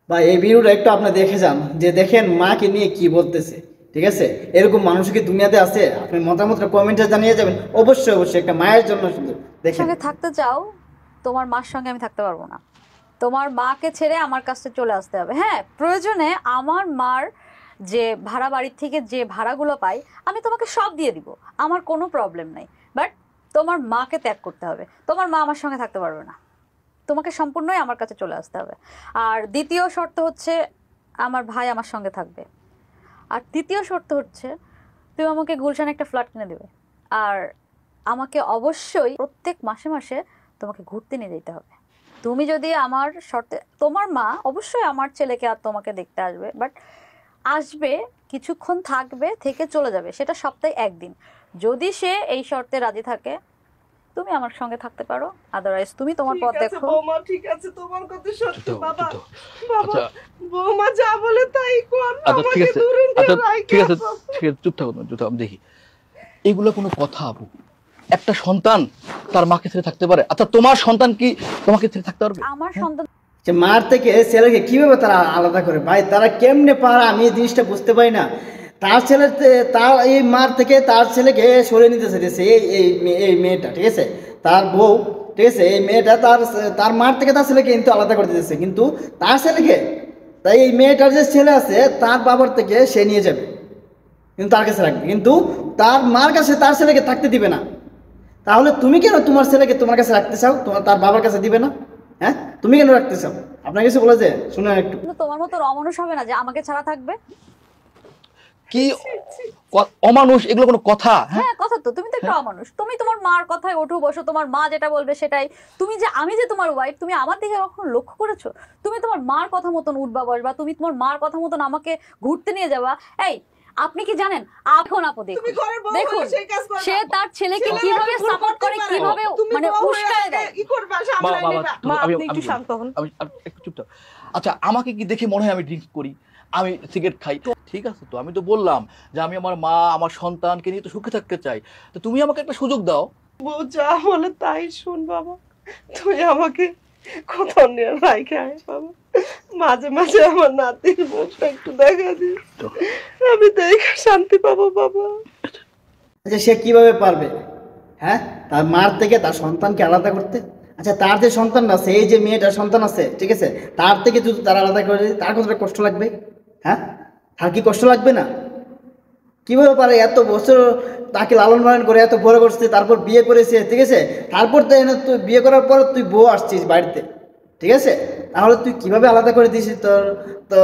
বা এই ভিডিওটা একটু আপনি দেখে যান, যে দেখেন মাকে নিয়ে কি বলতেছে। ঠিক আছে, এরকম মানুষ কি দুনিয়াতে আছে? আপনি মতামতটা কমেন্টে জানিয়ে যাবেন। অবশ্যই অবশ্যই একটা মায়ের জন্য শুধু দেখেন। সঙ্গে থাকতে চাও, তোমার মার সঙ্গে আমি থাকতে পারবো না। তোমার মাকে ছেড়ে আমার কাছে চলে আসতে হবে। হ্যাঁ, প্রয়োজনে আমার মার যে ভাড়া বাড়ির থেকে যে ভাড়াগুলো পাই আমি তোমাকে সব দিয়ে দিব, আমার কোনো প্রবলেম নাই। বাট তোমার মাকে ত্যাগ করতে হবে। তোমার মা আমার সঙ্গে থাকতে পারবে না, তোমাকে সম্পূর্ণই আমার কাছে চলে আসতে হবে। আর দ্বিতীয় শর্ত হচ্ছে আমার ভাই আমার সঙ্গে থাকবে। আর তৃতীয় শর্ত হচ্ছে তুমি আমাকে গুলশানে একটা ফ্ল্যাট কিনে দেবে। আর আমাকে অবশ্যই প্রত্যেক মাসে মাসে তোমাকে ঘুরতে নিয়ে যেতে হবে। তুমি যদি আমার শর্তে, তোমার মা অবশ্যই আমার ছেলেকে আর তোমাকে দেখতে আসবে, বাট আসবে, কিছুক্ষণ থাকবে, থেকে চলে যাবে, সেটা সপ্তাহে একদিন। যদি সে এই শর্তে রাজি থাকে তুমি আমার সঙ্গে থাকতে পারো, আদারওয়াইজ তুমি তোমার পথ দেখো। বৌমা ঠিক আছে, তোমার কথা সত্যি বাবা। বাবা আচ্ছা বৌমা যা বলে তাই কর, আচ্ছা ঠিক আমাকে আছে, দূরে আচ্ছা নিয়ে রাখো। ঠিক আছে ঠিক আছে, চুপ থাকুন, চুপ থাকুন দেখি। এগুলো কোনো কথা আপু? একটা সন্তান তার মাকে ছেড়ে থাকতে পারে? আচ্ছা তোমার সন্তান কি তোমাকে ছেড়ে থাকতে পারবে? আমার সন্তান যে মার থেকে ছেলেকে কিভাবে তারা আলাদা করে ভাই, তারা কেমনে পারে? আমি এই জিনিসটা বুঝতে পারি না। তার ছেলে, তার এই মার থেকে তার ছেলেকে সরিয়ে নিতে চাইতেছে এই মেয়েটা। ঠিক আছে, তার বউ। ঠিক আছে, এই মেয়েটা তার তার মার থেকে তার ছেলেকে কিন্তু আলাদা করে দিতেছে, কিন্তু তার ছেলেকে, তাই এই মেয়েটার যে ছেলে আছে তার বাবার থেকে সে নিয়ে যাবে, কিন্তু তার কাছে রাখবে, কিন্তু তার মার কাছে তার ছেলেকে থাকতে দিবে না। তাহলে তুমি কেন তোমার ছেলেকে তোমার কাছে রাখতে চাও, তোমার তার বাবার কাছে দিবে না? হ্যাঁ, তুমি কেন রাখতে চাও? আপনার কিছু বলে যে শুনে একটু। তোমার মতো অমানুষ হবে না যে আমাকে ছাড়া থাকবে। কি অমানুষ? এগুলো কোনো কথা? হ্যাঁ কথা তো, তুমি তো একটা অমানুষ। তুমি তোমার মার কথায় ওঠো বসো, তোমার মা যেটা বলবে সেটাই। তুমি যে, আমি যে তোমার ওয়াইফ, তুমি আমার দিকে কখনো লক্ষ্য করেছো? তুমি তোমার মার কথা মতন উঠবা বসবা, তুমি তোমার মার কথা মতন আমাকে ঘুরতে নিয়ে যাবা। এই আপনি কি জানেন, এখন আপু দেখুন, দেখুন সে তার ছেলেকে কিভাবে সাপোর্ট করে, কিভাবে মানে উস্কায় দেয়। কি করবা সামনে নিবা। মা আপনি একটু শান্ত হন। আমি একটু চুপ থাক। আচ্ছা আমাকে কি দেখে মনে হয় আমি ড্রিঙ্কস করি, আমি সিগারেট খাই? ঠিক আছে, তো আমি তো বললাম যে আমি আমার মা আমার সন্তানকে নিয়ে তো সুখে থাকতে চাই, তো তুমি আমাকে একটা সুযোগ দাও। বউ যা বলে তাই শুন বাবা, তুই আমাকে কত নিয়ে রাইখে আয় বাবা। মাঝে মাঝে আমার নাতির মুখটা একটু দেখা দিস, আমি দেখে শান্তি পাবো বাবা। আচ্ছা সে কিভাবে পারবে? হ্যাঁ, তার মার থেকে তার সন্তানকে আলাদা করতে? আচ্ছা তার যে সন্তান আছে, এই যে মেয়েটার সন্তান আছে, ঠিক আছে, তার থেকে যদি তারা আলাদা করে দেয়, তার কতটা কষ্ট লাগবে? হ্যাঁ, তার কি কষ্ট লাগবে না? কিভাবে পারে? এত বছর তাকে লালন পালন করে এত বড় করছে, তারপর বিয়ে করেছে, ঠিক আছে, তারপর তো এনে তুই বিয়ে করার পর তুই বউ আসছিস বাড়িতে, ঠিক আছে, তাহলে তুই কিভাবে আলাদা করে দিছিস তোর তো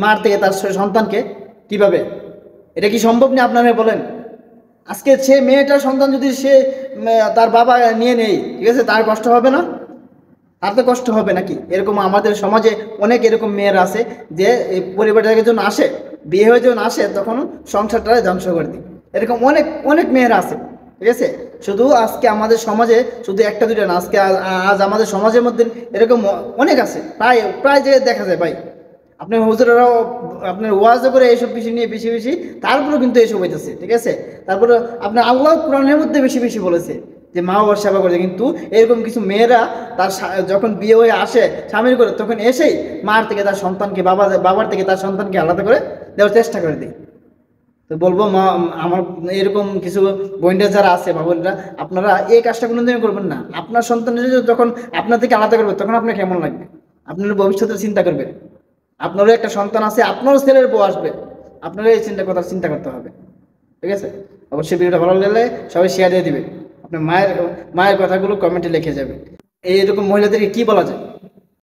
মার থেকে তার সন্তানকে? কিভাবে? এটা কি সম্ভব না? আপনারা বলেন। আজকে সে মেয়েটার সন্তান যদি সে তার বাবা নিয়ে নেই, ঠিক আছে, তার কষ্ট হবে না? তার তো কষ্ট হবে নাকি? এরকম আমাদের সমাজে অনেক এরকম মেয়েরা আছে যে এই পরিবারটাকে যখন আসে, বিয়ে হয়ে যখন আসে, তখন সংসারটা ধ্বংস করে দিই। এরকম অনেক অনেক মেয়েরা আছে। ঠিক আছে, শুধু আজকে আমাদের সমাজে শুধু একটা দুটো না, আজকে আজ আমাদের সমাজের মধ্যে এরকম অনেক আছে, প্রায় প্রায় জায়গায় দেখা যায় ভাই। আপনার হুজুরেরাও আপনার ওয়াজও করে এইসব বিষয় নিয়ে বেশি বেশি, তারপরেও কিন্তু এইসব হইতেছে। ঠিক আছে, তারপরে আপনার আল্লাহ কোরআনের মধ্যে বেশি বেশি বলেছে যে মা বাবার সেবা করে, কিন্তু এরকম কিছু মেয়েরা তার যখন বিয়ে হয়ে আসে স্বামীর করে, তখন এসেই মার থেকে তার সন্তানকে, বাবার থেকে তার সন্তানকে আলাদা করে দেওয়ার চেষ্টা করে দেয়। তো বলবো মা, আমার এরকম কিছু বোনরা যারা আছে বা বোনরা, আপনারা এই কাজটা কোনোদিনই করবেন না। আপনার সন্তানের যখন আপনার থেকে আলাদা করবে, তখন আপনার কেমন লাগবে? আপনার ভবিষ্যতের চিন্তা করবেন। আপনারও একটা সন্তান আছে, আপনারও ছেলের বউ আসবে, আপনারও এই চিন্তা করতে হবে। ঠিক আছে, অবশ্যই ভিডিওটা ভালো লাগলে সবাই শেয়ার দিয়ে দিবে। আপনার মায়ের মায়ের কথাগুলো কমেন্টে লিখে যাবে। এইরকম মহিলাদেরকে কি বলা যায়?